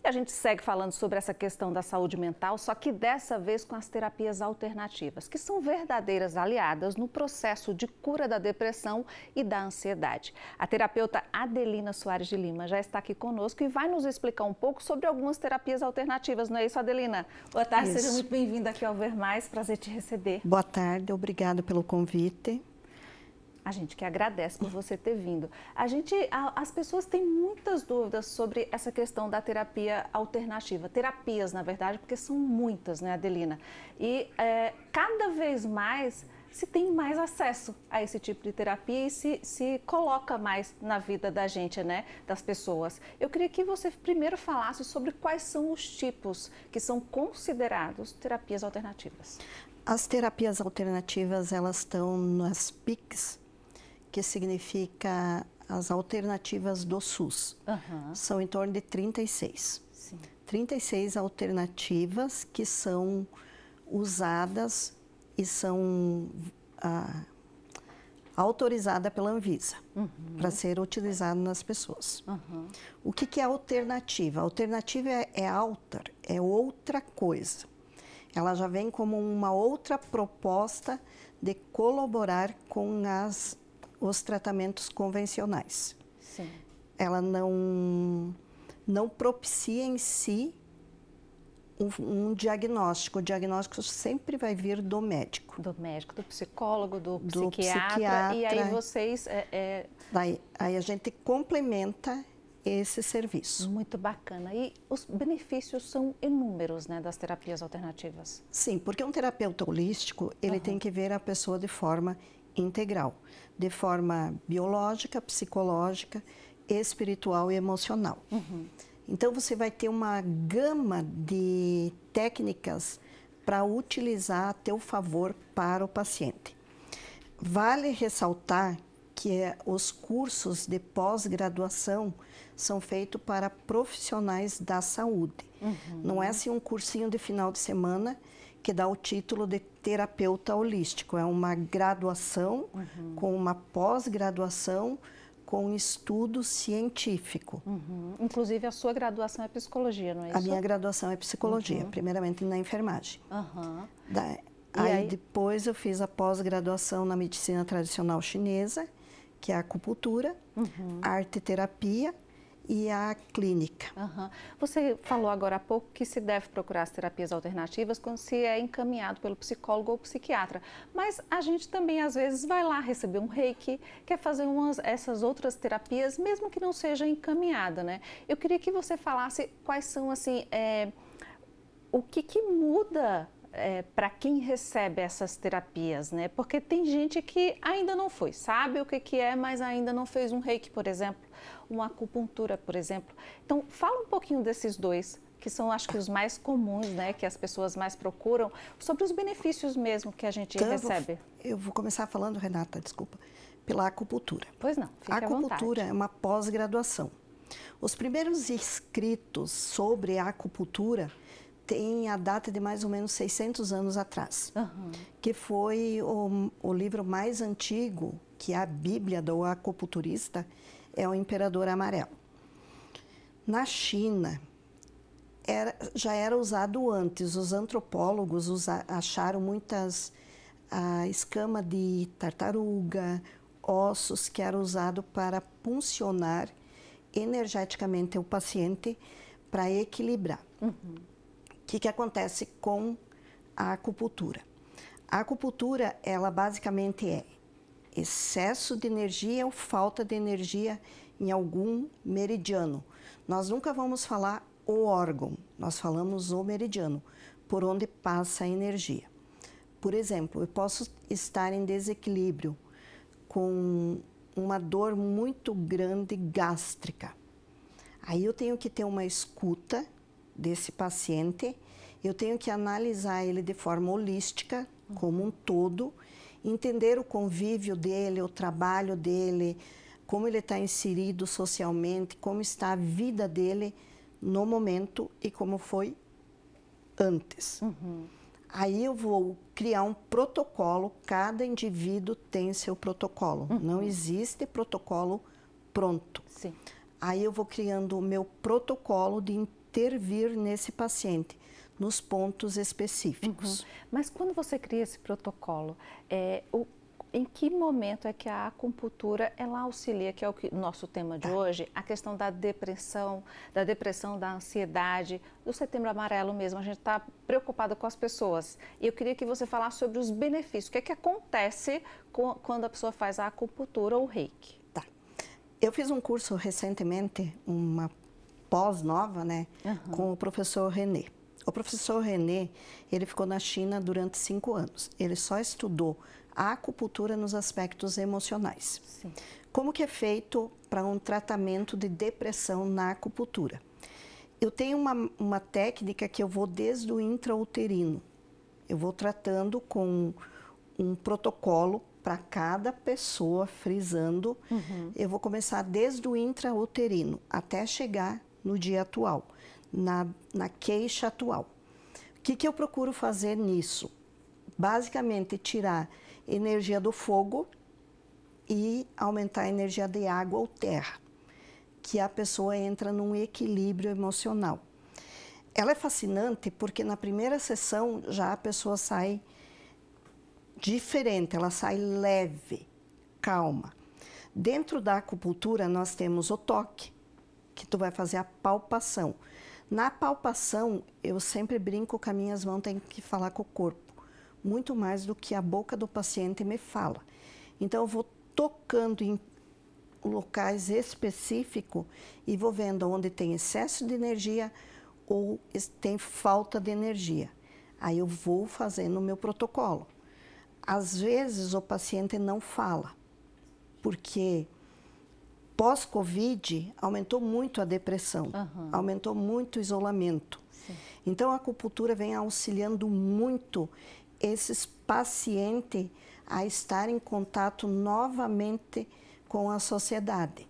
E a gente segue falando sobre essa questão da saúde mental, só que dessa vez com as terapias alternativas, que são verdadeiras aliadas no processo de cura da depressão e da ansiedade. A terapeuta Adelina Soares de Lima já está aqui conosco e vai nos explicar um pouco sobre algumas terapias alternativas, não é isso, Adelina? Boa tarde, seja muito bem-vinda aqui ao Ver Mais, prazer te receber. Boa tarde, obrigada pelo convite. A gente que agradece por você ter vindo. As pessoas têm muitas dúvidas sobre essa questão da terapia alternativa. Terapias, na verdade, porque são muitas, né, Adelina? E cada vez mais se tem mais acesso a esse tipo de terapia e se coloca mais na vida da gente, né, das pessoas. Eu queria que você primeiro falasse sobre quais são os tipos que são considerados terapias alternativas. As terapias alternativas, elas estão nas PICs, que significa as alternativas do SUS. São em torno de 36. Sim. 36 alternativas que são usadas e são autorizadas pela Anvisa para ser utilizado nas pessoas. O que é alternativa? A alternativa é alter, é outra coisa. Ela já vem como uma outra proposta de colaborar com os tratamentos convencionais. Sim. Ela não propicia em si um diagnóstico. O diagnóstico sempre vai vir do médico. Do médico, do psicólogo, do psiquiatra. E aí vocês... Aí a gente complementa esse serviço. Muito bacana. E os benefícios são inúmeros, né, das terapias alternativas? Sim, porque um terapeuta holístico, ele tem que ver a pessoa de forma integral, de forma biológica, psicológica, espiritual e emocional. Então, você vai ter uma gama de técnicas para utilizar a teu favor para o paciente. Vale ressaltar que os cursos de pós-graduação são feitos para profissionais da saúde. Não é assim um cursinho de final de semana que dá o título de terapeuta holístico. É uma graduação com uma pós-graduação com estudo científico. Inclusive, a sua graduação é psicologia, não é isso? A minha graduação é psicologia, primeiramente na enfermagem. Aí depois eu fiz a pós-graduação na medicina tradicional chinesa, que é a acupuntura, a arte-terapia e a clínica. Você falou agora há pouco que se deve procurar as terapias alternativas quando se é encaminhado pelo psicólogo ou psiquiatra. Mas a gente também, às vezes, vai lá receber um reiki, quer fazer essas outras terapias, mesmo que não seja encaminhada, né? Eu queria que você falasse quais são, assim, o que muda para quem recebe essas terapias, né? Porque tem gente que ainda não foi, sabe o que é, mas ainda não fez um reiki, por exemplo, uma acupuntura, por exemplo. Então, fala um pouquinho desses dois, que são, acho que, os mais comuns, né? Que as pessoas mais procuram, sobre os benefícios mesmo que a gente recebe. Eu vou começar falando, Renata, desculpa, pela acupuntura. Pois não, fique à vontade. A acupuntura é uma pós-graduação. Os primeiros escritos sobre a acupuntura tem a data de mais ou menos 600 anos atrás, que foi o livro mais antigo, que é a Bíblia do acupunturista, é o Imperador Amarelo. Na China, já era usado antes. Os antropólogos acharam muitas escama de tartaruga, ossos que eram usados para puncionar energeticamente o paciente para equilibrar. O que acontece com a acupuntura? A acupuntura, ela basicamente é excesso de energia ou falta de energia em algum meridiano. Nós nunca vamos falar o órgão, nós falamos o meridiano, por onde passa a energia. Por exemplo, eu posso estar em desequilíbrio com uma dor muito grande gástrica. Aí eu tenho que ter uma escuta desse paciente, eu tenho que analisar ele de forma holística, como um todo, entender o convívio dele, o trabalho dele, como ele está inserido socialmente, como está a vida dele no momento e como foi antes. Aí eu vou criar um protocolo, cada indivíduo tem seu protocolo, não existe protocolo pronto. Sim. Aí eu vou criando o meu protocolo de intervir nesse paciente, nos pontos específicos. Mas quando você cria esse protocolo, em que momento é que a acupuntura ela auxilia, que é o nosso tema de hoje, a questão da depressão, da ansiedade, do Setembro Amarelo mesmo? A gente está preocupada com as pessoas. E eu queria que você falasse sobre os benefícios. O que é que acontece quando a pessoa faz a acupuntura ou o reiki? Tá. Eu fiz um curso recentemente, uma pós-nova, né, com o professor René. O professor René, ele ficou na China durante 5 anos. Ele só estudou a acupuntura nos aspectos emocionais. Sim. Como que é feito para um tratamento de depressão na acupuntura? Eu tenho uma técnica que eu vou desde o intrauterino. Eu vou tratando com um protocolo para cada pessoa, frisando. Eu vou começar desde o intrauterino até chegar no dia atual, na queixa atual. O que eu procuro fazer nisso? Basicamente, tirar energia do fogo e aumentar a energia de água ou terra, que a pessoa entra num equilíbrio emocional. Ela é fascinante porque na primeira sessão já a pessoa sai diferente, ela sai leve, calma. Dentro da acupuntura nós temos o toque, que tu vai fazer a palpação. Na palpação, eu sempre brinco que as minhas mãos têm que falar com o corpo, muito mais do que a boca do paciente me fala. Então, eu vou tocando em locais específicos e vou vendo onde tem excesso de energia ou tem falta de energia. Aí eu vou fazendo o meu protocolo. Às vezes, o paciente não fala, porque pós-Covid aumentou muito a depressão, aumentou muito o isolamento. Sim. Então, a acupuntura vem auxiliando muito esses pacientes a estar em contato novamente com a sociedade.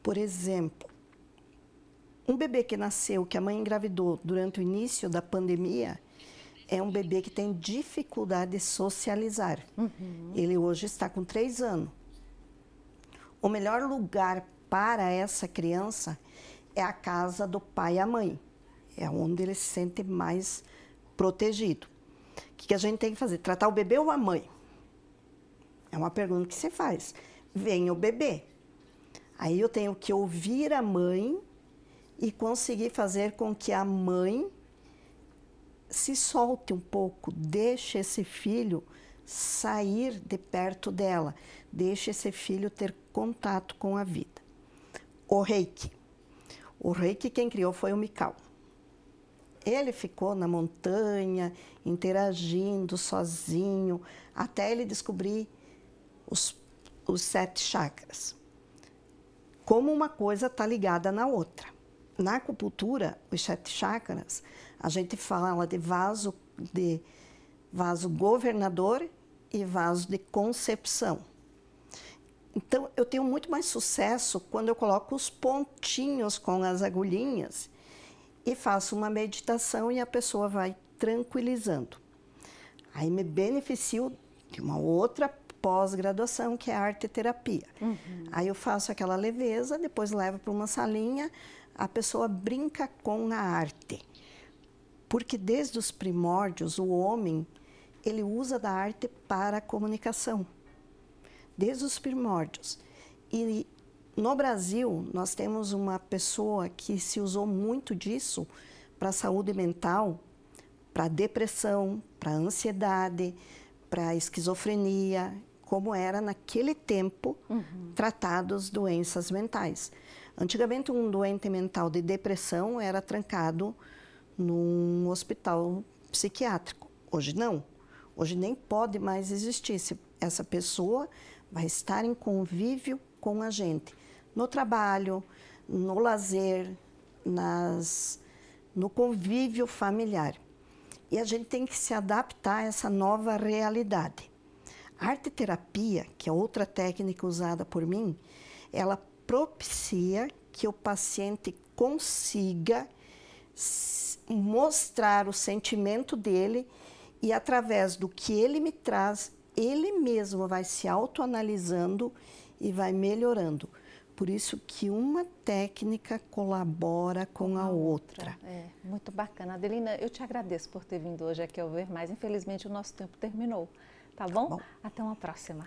Por exemplo, um bebê que nasceu, que a mãe engravidou durante o início da pandemia, é um bebê que tem dificuldade de socializar. Ele hoje está com 3 anos. O melhor lugar para essa criança é a casa do pai e a mãe. É onde ele se sente mais protegido. O que a gente tem que fazer? Tratar o bebê ou a mãe? É uma pergunta que se faz. Vem o bebê. Aí eu tenho que ouvir a mãe e conseguir fazer com que a mãe se solte um pouco, deixe esse filho sair de perto dela, deixe esse filho ter contato com a vida. O Reiki. O Reiki quem criou foi o Mikao. Ele ficou na montanha, interagindo sozinho, até ele descobrir os 7 chakras. Como uma coisa está ligada na outra. Na acupuntura, os 7 chakras, a gente fala de vaso governador e vaso de concepção. Então, eu tenho muito mais sucesso quando eu coloco os pontinhos com as agulhinhas e faço uma meditação e a pessoa vai tranquilizando. Aí me beneficio de uma outra pós-graduação, que é a arte-terapia. Aí eu faço aquela leveza, depois levo para uma salinha, a pessoa brinca com a arte. Porque desde os primórdios, o homem, ele usa da arte para a comunicação. Desde os primórdios. E no Brasil, nós temos uma pessoa que se usou muito disso para a saúde mental, para a depressão, para a ansiedade, para a esquizofrenia, como era naquele tempo tratados doenças mentais. Antigamente, um doente mental de depressão era trancado num hospital psiquiátrico. Hoje não. Hoje nem pode mais existir. Essa pessoa vai estar em convívio com a gente, no trabalho, no lazer, no convívio familiar. E a gente tem que se adaptar a essa nova realidade. A arte-terapia, que é outra técnica usada por mim, ela propicia que o paciente consiga mostrar o sentimento dele e, através do que ele me traz, ele mesmo vai se autoanalisando e vai melhorando. Por isso que uma técnica colabora com a outra. É, muito bacana. Adelina, eu te agradeço por ter vindo hoje aqui ao Ver Mais. Infelizmente, o nosso tempo terminou. Tá bom? Bom. Até uma próxima.